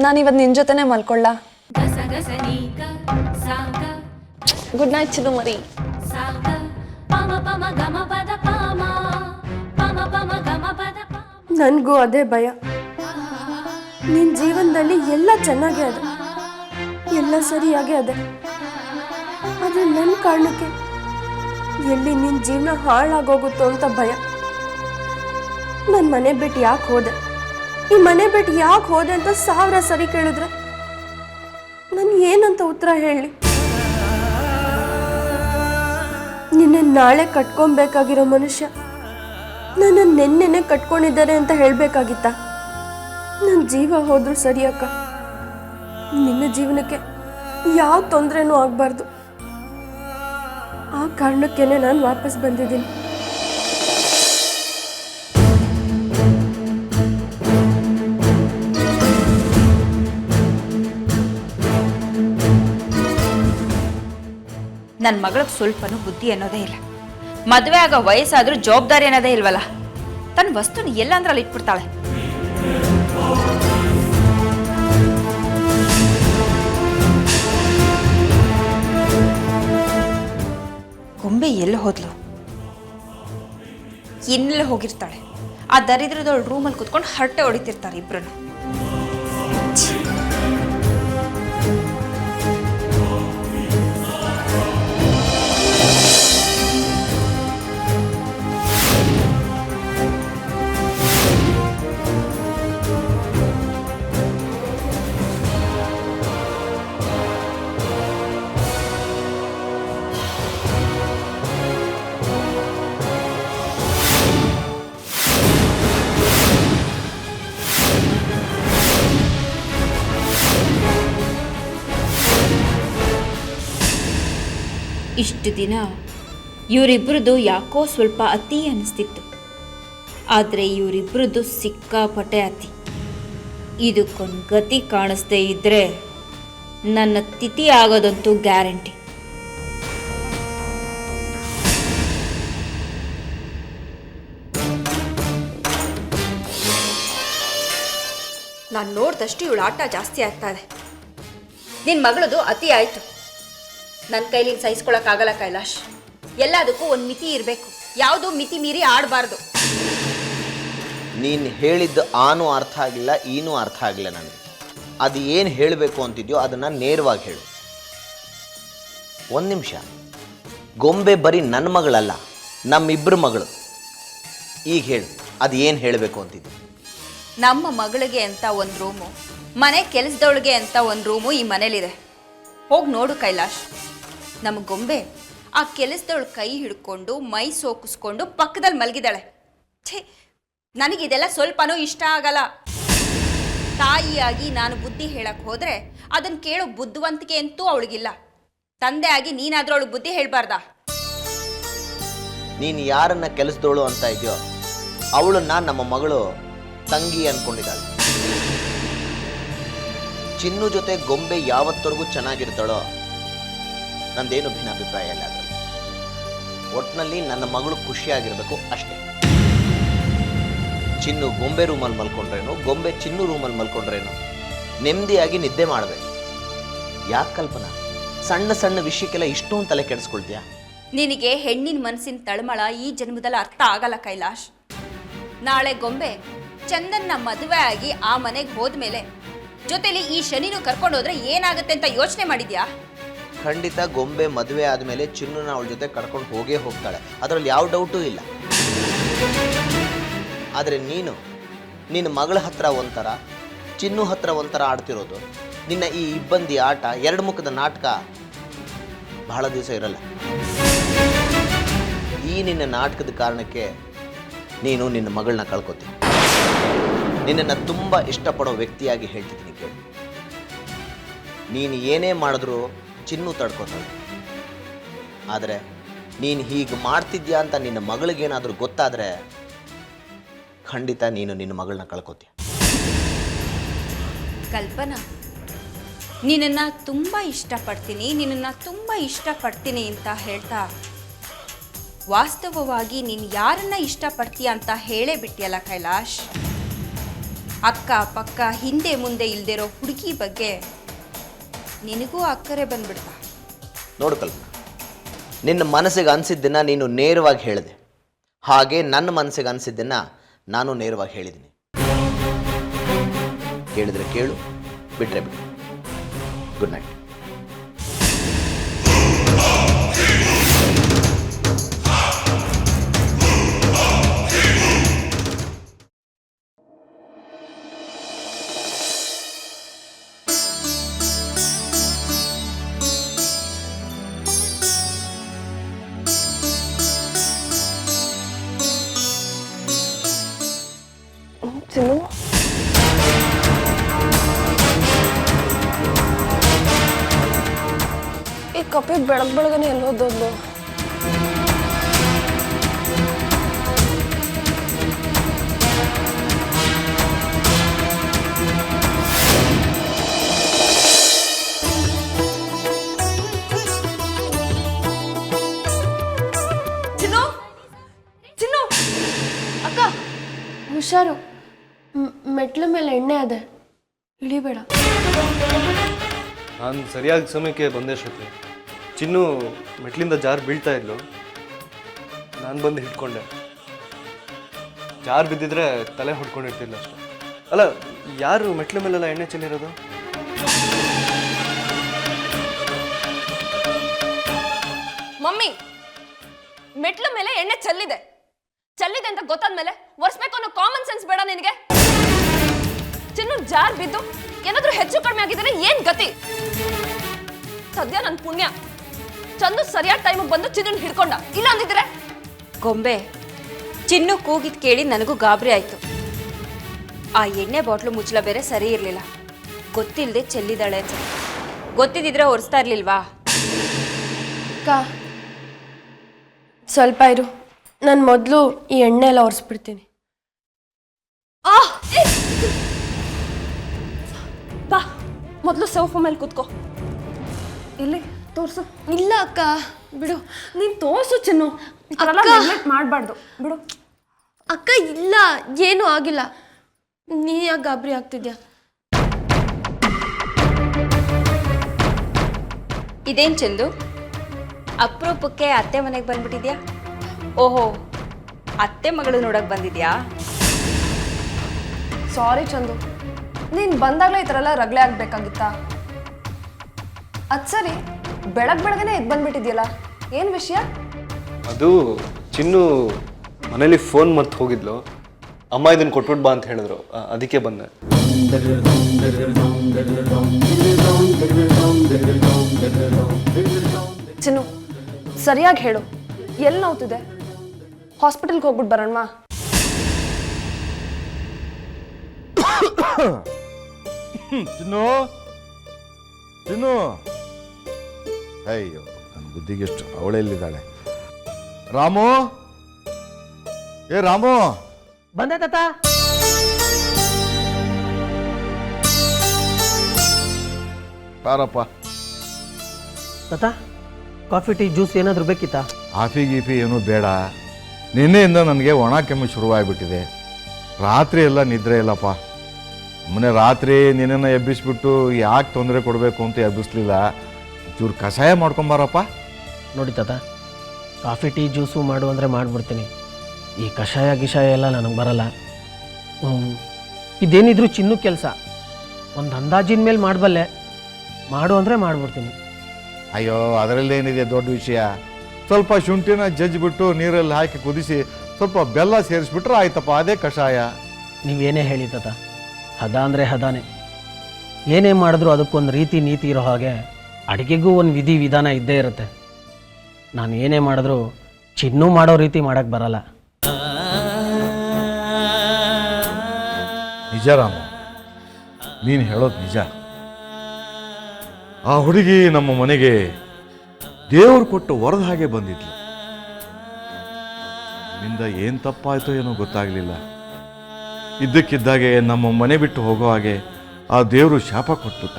ನಾನಿವತ್ತು ನಿನ್ನ ಜೊತೆನೇ ಮಲ್ಕೊಳ್ಳ. ಗುಡ್ ನೈಟ್ ಚಿನ್ನು ಮರಿ. ನನಗೂ ಅದೇ ಭಯ. ನಿನ್ನ ಜೀವನದಲ್ಲಿ ಎಲ್ಲ ಚೆನ್ನಾಗೇ ಅದೆ, ಎಲ್ಲ ಸರಿಯಾಗೇ ಅದೆ. ಆದರೆ ನನ್ನ ಕಾರಣಕ್ಕೆ ಎಲ್ಲಿ ನಿನ್ನ ಜೀವನ ಹಾಳಾಗೋಗುತ್ತೋ ಅಂತ ಭಯ. ನನ್ನ ಮನೆ ಬಿಟ್ಟು ಯಾಕೆ ಹೋದೆ, ಈ ಮನೆ ಬಿಟ್ಟು ಯಾಕೆ ಹೋದೆ ಅಂತ 1000 ಸರಿ ಕೇಳಿದ್ರೆ ನಾನು ಏನಂತ ಉತ್ತರ ಹೇಳಿ? ನಿನ್ನ ನಾಳೆ ಕಟ್ಕೊಬೇಕಾಗಿರೋ ಮನುಷ್ಯ ನನ್ನ ನೆನ್ನೆನೆ ಕಟ್ಕೊಂಡಿದ್ದಾರೆ ಅಂತ ಹೇಳಬೇಕಾಗಿತ್ತ? ನನ್ನ ಜೀವ ಹೋದ್ರೂ ಸರಿ ಅಕ್ಕ, ನಿನ್ನ ಜೀವನಕ್ಕೆ ಯಾವ ತೊಂದರೆನೂ ಆಗಬಾರ್ದು. ಆ ಕಾರಣಕ್ಕೇನೆ ನಾನು ವಾಪಸ್ ಬಂದಿದ್ದೀನಿ. ನನ್ನ ಮಗಳಿಗೆ ಸ್ವಲ್ಪನೂ ಬುದ್ಧಿ ಅನ್ನೋದೇ ಇಲ್ಲ. ಮದುವೆ ಆಗೋ ವಯಸ್ಸಾದ್ರೂ ಜವಾಬ್ದಾರಿ ಅನ್ನೋದೇ ಇಲ್ವಲ್ಲ. ತನ್ನ ವಸ್ತುನ ಎಲ್ಲ ಅಂದ್ರೆ ಅಲ್ಲಿ ಇಟ್ಬಿಡ್ತಾಳೆ. ಗೊಂಬೆ ಎಲ್ಲಿ ಹೋದ್ಲು? ಇನ್ನೆಲ್ಲ ಹೋಗಿರ್ತಾಳೆ. ಆ ದರಿದ್ರದವಳು ರೂಮಲ್ಲಿ ಕುತ್ಕೊಂಡು ಹರಟೆ ಹೊಡಿತಿರ್ತಾರೆ ಇಬ್ರು. ಇಷ್ಟು ದಿನ ಇವರಿಬ್ಬರದು ಯಾಕೋ ಸ್ವಲ್ಪ ಅತಿ ಅನ್ನಿಸ್ತಿತ್ತು. ಆದರೆ ಇವರಿಬ್ಬರದು ಸಿಕ್ಕಾಪಟ್ಟೆ ಅತಿ. ಇದಕ್ಕೊಂದು ಗತಿ ಕಾಣಿಸ್ದೇ ಇದ್ದರೆ ನನ್ನ ತಿಥಿ ಆಗೋದಂತೂ ಗ್ಯಾರಂಟಿ. ನಾನು ನೋಡಿದಷ್ಟು ಇವಳು ಆಟ ಜಾಸ್ತಿ ಆಗ್ತಾ ಇದೆ. ನಿನ್ನ ಮಗಳದು ಅತಿ ಆಯಿತು. ನನ್ನ ಕೈಲಿ ಸಹಿಸ್ಕೊಳಕ್ಕಾಗಲ್ಲ ಕೈಲಾಶ್. ಎಲ್ಲದಕ್ಕೂ ಒಂದು ಮಿತಿ ಇರಬೇಕು. ಯಾವುದು ಮಿತಿ ಮೀರಿ ಆಡಬಾರ್ದು. ನೀನು ಹೇಳಿದ್ದು ಆನೂ ಅರ್ಥ ಆಗಿಲ್ಲ, ಈನೂ ಅರ್ಥ ಆಗಿಲ್ಲ ನನಗೆ. ಅದು ಏನು ಹೇಳಬೇಕು ಅಂತಿದ್ಯೋ ಅದನ್ನು ನೇರವಾಗಿ ಹೇಳು. ಒಂದು ನಿಮಿಷ, ಗೊಂಬೆ ಬರೀ ನನ್ನ ಮಗಳಲ್ಲ, ನಮ್ಮಿಬ್ಬರ ಮಗಳು. ಈಗ ಹೇಳು, ಅದು ಏನು ಹೇಳಬೇಕು ಅಂತಿದ್ಯೋ. ನಮ್ಮ ಮಗಳಿಗೆ ಅಂತ ಒಂದು ರೂಮು, ಮನೆ ಕೆಲಸದವಳಿಗೆ ಅಂತ ಒಂದು ರೂಮು ಈ ಮನೇಲಿದೆ. ಹೋಗಿ ನೋಡು ಕೈಲಾಶ್. ನಮ್ಮ ಗೊಂಬೆ ಆ ಕೆಲಸದವಳು ಕೈ ಹಿಡ್ಕೊಂಡು ಮೈ ಸೋಕಿಸ್ಕೊಂಡು ಪಕ್ಕದಲ್ಲಿ ಮಲಗಿದಾಳೆ. ಛೇ, ನನಗಿದೆಲ್ಲ ಸ್ವಲ್ಪನೂ ಇಷ್ಟ ಆಗಲ್ಲ. ತಾಯಿಯಾಗಿ ನಾನು ಬುದ್ಧಿ ಹೇಳಕ್ಕೆ ಹೋದರೆ ಅದನ್ನು ಕೇಳೋ ಬುದ್ಧಿವಂತಿಕೆ ಅಂತೂ ಅವಳಿಗಿಲ್ಲ. ತಂದೆ ಆಗಿ ನೀನಾದರೂ ಅವಳಿಗೆ ಬುದ್ಧಿ ಹೇಳಬಾರ್ದಾ? ನೀನು ಯಾರನ್ನ ಕೆಲಸದವಳು ಅಂತ ಇದೆಯೋ ಅವಳನ್ನ ನಮ್ಮ ಮಗಳು ತಂಗಿ ಅಂದ್ಕೊಂಡಿದ್ದಾಳೆ. ಚಿನ್ನು ಜೊತೆ ಗೊಂಬೆ ಯಾವತ್ತವರೆಗೂ ಚೆನ್ನಾಗಿರ್ತಾಳೋ ನಂದೇನು ಭಿನ್ನಾಭಿಪ್ರಾಯ ಇಲ್ಲ. ಅದರಲ್ಲಿ ಒಟ್ಟಿನಲ್ಲಿ ನನ್ನ ಮಗಳು ಖುಷಿಯಾಗಿರ್ಬೇಕು ಅಷ್ಟೇ. ಚಿನ್ನು ಗೊಂಬೆ ರೂಮಲ್ಲಿ ಮಲ್ಕೊಂಡ್ರೇನು, ಗೊಂಬೆ ಚಿನ್ನು ರೂಮಲ್ಲಿ ಮಲ್ಕೊಂಡ್ರೇನು, ನೆಮ್ಮದಿಯಾಗಿ ನಿದ್ದೆ ಮಾಡಬೇಕು. ಯಾಕೆ ಕಲ್ಪನಾ ಸಣ್ಣ ಸಣ್ಣ ವಿಷಯಕ್ಕೆಲ್ಲ ಇಷ್ಟೊಂದು ತಲೆ ಕೆಡಿಸ್ಕೊಳ್ತೀಯಾ? ನಿನಗೆ ಹೆಣ್ಣಿನ ಮನಸ್ಸಿನ ತಳಮಳ ಈ ಜನ್ಮದಲ್ಲಿ ಅರ್ಥ ಆಗಲ್ಲ ಕೈಲಾಶ್. ನಾಳೆ ಗೊಂಬೆ ಚಂದನ್ನ ಮದುವೆ ಆಗಿ ಆ ಮನೆಗೆ ಹೋದ್ಮೇಲೆ ಜೊತೆಲಿ ಈ ಶನಿನೂ ಕರ್ಕೊಂಡು ಹೋದ್ರೆ ಏನಾಗುತ್ತೆ ಅಂತ ಯೋಚನೆ ಮಾಡಿದ್ಯಾ? ಖಂಡಿತ ಗೊಂಬೆ ಮದುವೆ ಆದಮೇಲೆ ಚಿನ್ನನ ಅವಳ ಜೊತೆ ಕರ್ಕೊಂಡು ಹೋಗೇ ಹೋಗ್ತಾಳೆ, ಅದರಲ್ಲಿ ಯಾವ ಡೌಟೂ ಇಲ್ಲ. ಆದರೆ ನಿನ್ನ ಮಗಳ ಹತ್ರ ಒಂಥರ, ಚಿನ್ನು ಹತ್ರ ಒಂಥರ ಆಡ್ತಿರೋದು, ನಿನ್ನ ಈ ಇಬ್ಬಂದಿ ಆಟ, ಎರಡು ಮುಖದ ನಾಟಕ ಬಹಳ ದಿವಸ ಇರಲ್ಲ. ಈ ನಿನ್ನ ನಾಟಕದ ಕಾರಣಕ್ಕೆ ನೀನು ನಿನ್ನ ಮಗಳನ್ನ ಕಳ್ಕೊತೀನಿ. ನಿನ್ನನ್ನು ತುಂಬ ಇಷ್ಟಪಡೋ ವ್ಯಕ್ತಿಯಾಗಿ ಹೇಳ್ತಿದ್ದೀನಿ ಕೇಳಿ. ನೀನು ಏನೇ ಮಾಡಿದ್ರೂ ಚಿನ್ನು ತಡ್ಕೊತಾಳೆ. ಆದರೆ ನೀನು ಹೀಗೆ ಮಾಡ್ತಿದ್ಯಾ ಅಂತ ನಿನ್ನ ಮಗಳಿಗೇನಾದರೂ ಗೊತ್ತಾದರೆ ಖಂಡಿತ ನೀನು ನಿನ್ನ ಮಗಳನ್ನ ಕಳ್ಕೊತೀಯ. ಕಲ್ಪನಾ, ನಿನ್ನನ್ನು ತುಂಬ ಇಷ್ಟಪಡ್ತೀನಿ ಅಂತ ಹೇಳ್ತಾ ವಾಸ್ತವವಾಗಿ ನೀನು ಯಾರನ್ನ ಇಷ್ಟಪಡ್ತೀಯ ಅಂತ ಹೇಳೇ ಬಿಟ್ಟಿಯಲ್ಲ ಕೈಲಾಶ್. ಅಕ್ಕ ಪಕ್ಕ ಹಿಂದೆ ಮುಂದೆ ಇಲ್ದಿರೋ ಹುಡುಗಿ ಬಗ್ಗೆ ನಿನಗೂ ಅಕ್ಕರೆ ಬಂದ್ಬಿಡ್ತಾ. ನೋಡು ಕಲ್ಪನಾ, ನಿನ್ನ ಮನಸ್ಸಿಗೆ ಅನಿಸಿದ್ದನ್ನು ನೀನು ನೇರವಾಗಿ ಹೇಳಿದೆ, ಹಾಗೆ ನನ್ನ ಮನಸ್ಸಿಗೆ ಅನಿಸಿದ್ದನ್ನು ನಾನು ನೇರವಾಗಿ ಹೇಳಿದ್ದೀನಿ. ಕೇಳಿದ್ರೆ ಕೇಳು, ಬಿಟ್ಟರೆ ಬಿಡು. Good night. ಚಿನ್ನು, ಈ ಕಪ್ಪೆ ಬೆಳಗ್ನೆ ಎಲ್ಲೋದದ್ದು? ಚಿನ್ನು, ಚಿನ್ನು, ಅಕ್ಕ ಹುಷಾರು, ಮೆಟ್ಲ ಮೇಲೆ ಎಣ್ಣೆ ಅದೆ, ಇಳಿಬೇಡ. ನಾನು ಸರಿಯಾದ ಸಮಯಕ್ಕೆ ಬಂದೆ ಶ್ರುತಿ. ಚಿನ್ನು ಮೆಟ್ಲಿಂದ ಜಾರ್ ಬೀಳ್ತಾ ಇದ್ಲು, ನಾನು ಬಂದು ಹಿಡ್ಕೊಂಡೆ. ಜಾರ್ ಬಿದ್ದಿದ್ರೆ ತಲೆ ಹೊಡ್ಕೊಂಡಿರ್ತಿಲ್ಲ ಅಷ್ಟೆ. ಅಲ್ಲ, ಯಾರು ಮೆಟ್ಲ ಮೇಲೆಲ್ಲ ಎಣ್ಣೆ ಚೆಲ್ಲಿರೋದು? ಮಮ್ಮಿ, ಮೆಟ್ಲ ಮೇಲೆ ಎಣ್ಣೆ ಚೆಲ್ಲಿದೆ ಅಂತ ಗೊತ್ತಾದ್ಮೇಲೆ ಒರೆಸ್ಬೇಕು ಅನ್ನೋ ಕಾಮನ್ ಸೆನ್ಸ್ ಬೇಡ ನಿನಗೆ? ಚಿನ್ನು ಜಾರ್ ಬಿದ್ದು ಏನಾದ್ರೂ ಹೆಚ್ಚು ಕಡಿಮೆ ಆಗಿದ್ರೆ ಏನ್ ಗತಿ? ಸದ್ಯ ನನ್ ಪುಣ್ಯ ಚಂದು ಸರಿಯಾದ ಟೈಮಿಗೆ ಬಂದು ಚಿನ್ನನ್ ಹಿಡ್ಕೊಂಡ, ಇಲ್ಲ ಅಂದಿದ್ರೆ ಗೊಂಬೆ ಚಿನ್ನು ಕೂಗಿದ್ ಕೇಳಿ ನನಗೂ ಗಾಬರಿ ಆಯ್ತು. ಆ ಎಣ್ಣೆ ಬಾಟ್ಲು ಮುಚ್ಚಳ ಬೇರೆ ಸರಿ ಇರಲಿಲ್ಲ, ಗೊತ್ತಿಲ್ಲದೆ ಚೆಲ್ಲಿದಾಳೆ ಅಂತ. ಗೊತ್ತಿದ್ದಿದ್ರೆ ಒರೆಸ್ತಾ ಇರ್ಲಿಲ್ವಾ? ಅಕ್ಕ ಸ್ವಲ್ಪ ಇರು, ನಾನು ಮೊದಲು ಈ ಎಣ್ಣೆ ಎಲ್ಲ ಒರೆಸ್ಬಿಡ್ತೀನಿ. ಬಾ, ಮೊದಲು ಸೋಫಾ ಮೇಲೆ ಕೂತ್ಕೋ. ಇಲ್ಲಿ ತೋರ್ಸು. ಇಲ್ಲ ಅಕ್ಕ, ಬಿಡು. ನೀನ್ ತೋರ್ಸು ಚಿನ್ನು, ಮಾಡಬಾರ್ದು, ಬಿಡು. ಅಕ್ಕ ಇಲ್ಲ, ಏನೂ ಆಗಿಲ್ಲ. ನೀ ಯಾಕೆ ಗಾಬರಿ ಆಗ್ತಿದ್ಯಾ? ಇದೇನ್ ಚಂದು, ಅಪರೂಪಕ್ಕೆ ಅತ್ತೆ ಮನೆಗೆ ಬಂದ್ಬಿಟ್ಟಿದ್ಯಾ? ಓಹೋ, ಅತ್ತೆ ಮಗಳು ನೋಡಕ್ ಬಂದಿದ್ಯಾ? ಸಾರಿ ಚಂದು, ನೀನ್ ಬಂದಾಗಲೇ ಈ ಥರ ಎಲ್ಲ ರಗಳೆ ಆಗ್ಬೇಕಾಗಿತ್ತಾ? ಅದ್ ಸರಿ, ಬೆಳಗ್ಗೆನೆ ಎದ್ದು ಬಂದ್ಬಿಟ್ಟಿದ್ಯಲ್ಲ, ಏನ್ ವಿಷಯ? ಅದು ಚಿನ್ನು ಮನೇಲಿ ಫೋನ್ ಮರ್ತು ಹೋಗಿದ್ಲು, ಅಮ್ಮ ಇದನ್ನು ಕೊಟ್ಬಿಟ್ಟು ಬಾ ಅಂತ ಹೇಳಿದ್ರು, ಅದಕ್ಕೆ ಬಂದೆ. ಚಿನ್ನು, ಸರಿಯಾಗಿ ಹೇಳು, ಎಲ್ಲಿ ನೋವ್ತಿದೆ? ಹಾಸ್ಪಿಟಲ್ಗೆ ಹೋಗ್ಬಿಟ್ಟು ಬರೋಣ. ಚಿನ್ನು, ಚಿನ್ನು, ಅಯ್ಯೋ ನನ್ನ ಬುದ್ಧಿಗೆಷ್ಟು, ಅವಳೆಲ್ಲಿದ್ದಾಳೆ? ರಾಮು, ಏ ರಾಮು, ಬಂದೆ ತಾತ. ಬಾರಪ್ಪ. ತಾತ, ಕಾಫಿ ಟೀ ಜ್ಯೂಸ್ ಏನಾದರೂ ಬೇಕಿತ್ತಾ? ಕಾಫಿ ಗೀಫಿ ಏನೂ ಬೇಡ. ನಿನ್ನೆಯಿಂದ ನನಗೆ ಒಣ ಕೆಮ್ಮು ಶುರುವಾಗ್ಬಿಟ್ಟಿದೆ. ರಾತ್ರಿ ಎಲ್ಲ ನಿದ್ರೆ ಇಲ್ಲಪ್ಪ. ಮೊನ್ನೆ ರಾತ್ರಿ ನಿನ್ನನ್ನು ಎಬ್ಬಿಸ್ಬಿಟ್ಟು ಯಾಕೆ ತೊಂದರೆ ಕೊಡಬೇಕು ಅಂತ ಎಬ್ಬಿಸ್ಲಿಲ್ಲ. ಚೂರು ಕಷಾಯ ಮಾಡ್ಕೊಂಬಾರಪ್ಪ. ನೋಡಿ ತಾತ, ಕಾಫಿ ಟೀ ಜ್ಯೂಸು ಮಾಡು ಅಂದರೆ ಮಾಡಿಬಿಡ್ತೀನಿ. ಈ ಕಷಾಯ ಗಿಷಾಯ ಎಲ್ಲ ನನಗೆ ಬರಲ್ಲ. ಇದೇನಿದ್ರು ಚಿನ್ನು ಕೆಲಸ, ಒಂದು ಅಂದಾಜಿನ ಮೇಲೆ ಮಾಡಬಲ್ಲೆ. ಮಾಡು ಅಂದರೆ ಮಾಡಿಬಿಡ್ತೀನಿ. ಅಯ್ಯೋ, ಅದರಲ್ಲೇನಿದೆ ದೊಡ್ಡ ವಿಷಯ. ಸ್ವಲ್ಪ ಶುಂಠಿನ ಜಜ್ಜಿಬಿಟ್ಟು ನೀರಲ್ಲಿ ಹಾಕಿ ಕುದಿಸಿ ಸ್ವಲ್ಪ ಬೆಲ್ಲ ಸೇರಿಸ್ಬಿಟ್ರೆ ಆಯ್ತಪ್ಪ, ಅದೇ ಕಷಾಯ. ನೀವೇನೇ ಹೇಳಿ ತಾತ, ಹದ ಅಂದರೆ ಹದಾನೆ. ಏನೇ ಮಾಡಿದ್ರು ಅದಕ್ಕೊಂದು ರೀತಿ ನೀತಿ ಇರೋ ಹಾಗೆ ಅಡುಗೆಗೂ ಒಂದು ವಿಧಿ ವಿಧಾನ ಇದ್ದೇ ಇರುತ್ತೆ. ನಾನು ಏನೇ ಮಾಡಿದ್ರು ಚಿನ್ನು ಮಾಡೋ ರೀತಿ ಮಾಡೋಕ್ಕೆ ಬರಲ್ಲ. ನಿಜ ರಾಮ, ನೀನು ಹೇಳೋದು ನಿಜ. ಆ ಹುಡುಗಿ ನಮ್ಮ ಮನೆಗೆ ದೇವರು ಕೊಟ್ಟು ವರದ ಹಾಗೆ ಬಂದಿದ್ಲು. ನಿಮ್ಮಿಂದ ಏನು ತಪ್ಪಾಯ್ತೋ ಏನೋ ಗೊತ್ತಾಗಲಿಲ್ಲ. ಇದ್ದಕ್ಕಿದ್ದಾಗೆ ನಮ್ಮ ಮನೆ ಬಿಟ್ಟು ಹೋಗೋ ಹಾಗೆ ಆ ದೇವರು ಶಾಪ ಕೊಟ್ಬಿಟ್ಟ.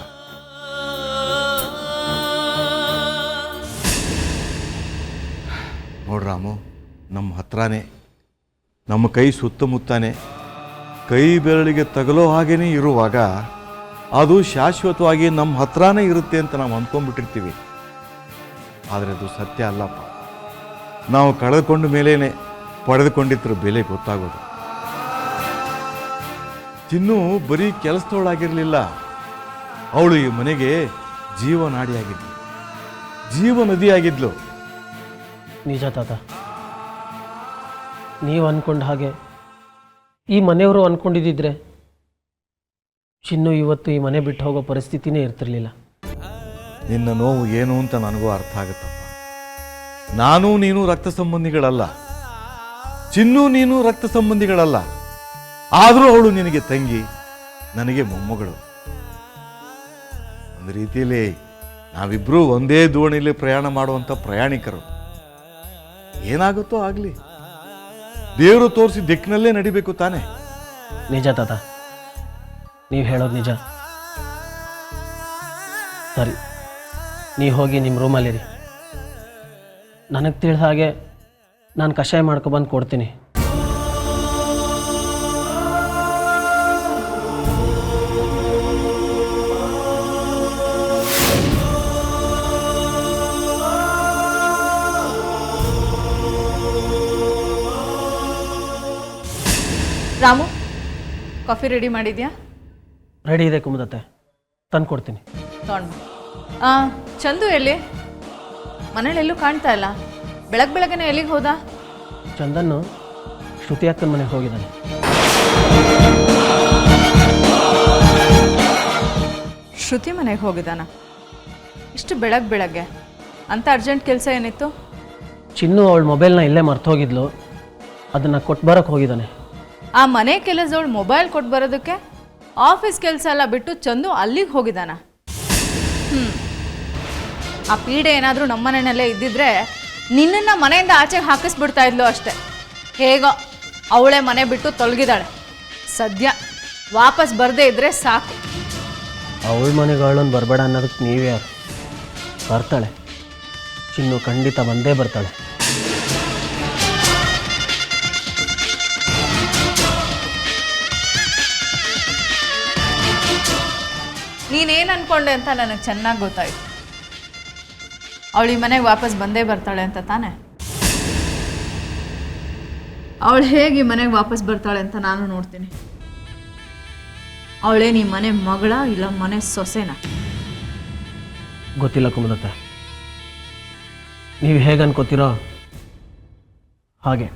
ನೋಡ್ರಾಮು, ನಮ್ಮ ಹತ್ರನೇ, ನಮ್ಮ ಕೈ ಸುತ್ತಮುತ್ತನೇ, ಕೈ ಬೆರಳಿಗೆ ತಗಲೋ ಹಾಗೇ ಇರುವಾಗ ಅದು ಶಾಶ್ವತವಾಗಿ ನಮ್ಮ ಹತ್ರನೇ ಇರುತ್ತೆ ಅಂತ ನಾವು ಅಂದ್ಕೊಂಡ್ಬಿಟ್ಟಿರ್ತೀವಿ. ಆದರೆ ಅದು ಸತ್ಯ ಅಲ್ಲಪ್ಪ. ನಾವು ಕಳೆದುಕೊಂಡ ಮೇಲೇ ಪಡೆದುಕೊಂಡಿದ್ರ ಬೆಲೆ ಗೊತ್ತಾಗೋದು. ಚಿನ್ನು ಬರೀ ಕೆಲಸದವಳಾಗಿರಲಿಲ್ಲ, ಅವಳು ಈ ಮನೆಗೆ ಜೀವನಾಡಿಯಾಗಿದ್ಲು, ಜೀವನದಿಯಾಗಿದ್ಲು. ನಿಜ ತಾತ, ನೀವು ಅಂದ್ಕೊಂಡ ಹಾಗೆ ಈ ಮನೆಯವರು ಅಂದ್ಕೊಂಡಿದ್ದಿದ್ರೆ ಚಿನ್ನು ಇವತ್ತು ಈ ಮನೆ ಬಿಟ್ಟು ಹೋಗೋ ಪರಿಸ್ಥಿತಿನೇ ಇರ್ತಿರ್ಲಿಲ್ಲ. ನಿನ್ನ ನೋವು ಏನು ಅಂತ ನನಗೂ ಅರ್ಥ ಆಗುತ್ತಪ್ಪ. ನಾನು ನೀನು ರಕ್ತ ಸಂಬಂಧಿಗಳಲ್ಲ, ಚಿನ್ನು ನೀನು ರಕ್ತ ಸಂಬಂಧಿಗಳಲ್ಲ. ಆದರೂ ಅವಳು ನಿನಗೆ ತಂಗಿ, ನನಗೆ ಮೊಮ್ಮಗಳು. ಒಂದು ರೀತಿಯಲ್ಲಿ ನಾವಿಬ್ಬರೂ ಒಂದೇ ದೋಣಿಯಲ್ಲಿ ಪ್ರಯಾಣ ಮಾಡುವಂಥ ಪ್ರಯಾಣಿಕರು. ಏನಾಗುತ್ತೋ ಆಗಲಿ, ದೇವರು ತೋರಿಸಿ ದಿಕ್ಕಿನಲ್ಲೇ ನಡಿಬೇಕು ತಾನೆ. ನಿಜ ತಾತ, ನೀವು ಹೇಳೋದು ನಿಜ. ಸರಿ, ನೀವು ಹೋಗಿ ನಿಮ್ಮ ರೂಮಲ್ಲಿರಿ. ನನಗೆ ತಿಳಿದ ಹಾಗೆ ನಾನು ಕಷಾಯ ಮಾಡ್ಕೊಬಂದು ಕೊಡ್ತೀನಿ. ರಾಮು, ಕಾಫಿ ರೆಡಿ ಮಾಡಿದ್ಯಾ? ರೆಡಿ ಇದೆ ಕುಮುದತ್ತೆ, ತಂದು ಕೊಡ್ತೀನಿ. ತೊಗೊಂಡು ಚಂದು ಎಲ್ಲಿ? ಮನೇಲಿ ಎಲ್ಲೂ ಕಾಣ್ತಾ ಇಲ್ಲ. ಬೆಳಗ್ಗೆನೆ ಎಲ್ಲಿಗೆ ಹೋದ? ಚಂದನ್ನು ಶ್ರುತಿ ಅಕ್ಕನ ಮನೆಗೆ ಹೋಗಿದ್ದಾನೆ. ಶ್ರುತಿ ಮನೆಗೆ ಹೋಗಿದ್ದಾನ? ಇಷ್ಟು ಬೆಳಗ್ಗೆ ಅಂತ ಅರ್ಜೆಂಟ್ ಕೆಲಸ ಏನಿತ್ತು? ಚಿನ್ನು ಅವಳ ಮೊಬೈಲ್ನ ಇಲ್ಲೇ ಮರ್ತು ಹೋಗಿದ್ಲು, ಅದನ್ನು ಕೊಟ್ಟು ಬರೋಕ್ಕೆ ಹೋಗಿದ್ದಾನೆ. ಆ ಮನೆ ಕೆಲಸದವಳು ಮೊಬೈಲ್ ಕೊಟ್ಟು ಬರೋದಕ್ಕೆ ಆಫೀಸ್ ಕೆಲಸ ಎಲ್ಲ ಬಿಟ್ಟು ಚಂದು ಅಲ್ಲಿಗೆ ಹೋಗಿದ್ದಾನ? ಆ ಪೀಡೆ ಏನಾದರೂ ನಮ್ಮ ಮನೆಯಲ್ಲೇ ಇದ್ದಿದ್ರೆ ನಿನ್ನನ್ನು ಮನೆಯಿಂದ ಆಚೆಗೆ ಹಾಕಿಸ್ಬಿಡ್ತಾ ಇದ್ಲು ಅಷ್ಟೆ. ಹೇಗೋ ಅವಳೇ ಮನೆ ಬಿಟ್ಟು ತೊಲಗಿದಾಳೆ. ಸದ್ಯ ವಾಪಸ್ ಬರದೇ ಇದ್ರೆ ಸಾಕು. ಅವಳ ಮನೆಗೆ ಅವಳನ್ನು ಬರಬೇಡ ಅನ್ನೋದಕ್ಕೆ ನೀವೇ ಯಾರು? ಬರ್ತಾಳೆ, ಚಿನ್ನು ಖಂಡಿತ ಬಂದೇ ಬರ್ತಾಳೆ. ನೀನೇನು ಅನ್ಕೊಂಡೆ ಅಂತ ನನಗೆ ಚೆನ್ನಾಗಿ ಗೊತ್ತಾಯ್ತು. ಅವಳು ಈ ಮನೆಗೆ ವಾಪಸ್ ಬಂದೇ ಬರ್ತಾಳೆ ಅಂತ ತಾನೆ? ಅವಳು ಹೇಗೆ ಈ ಮನೆಗೆ ವಾಪಸ್ ಬರ್ತಾಳೆ ಅಂತ ನಾನು ನೋಡ್ತೀನಿ. ಅವಳೇ ಈ ಮನೆ ಮಗಳ ಇಲ್ಲ ಮನೆ ಸೊಸೆನಾ? ಗೊತ್ತಿಲ್ಲ ಕುಮುದತ್ತೆ, ನೀವು ಹೇಗೆ ಅನ್ಕೋತೀರೋ ಹಾಗೆ.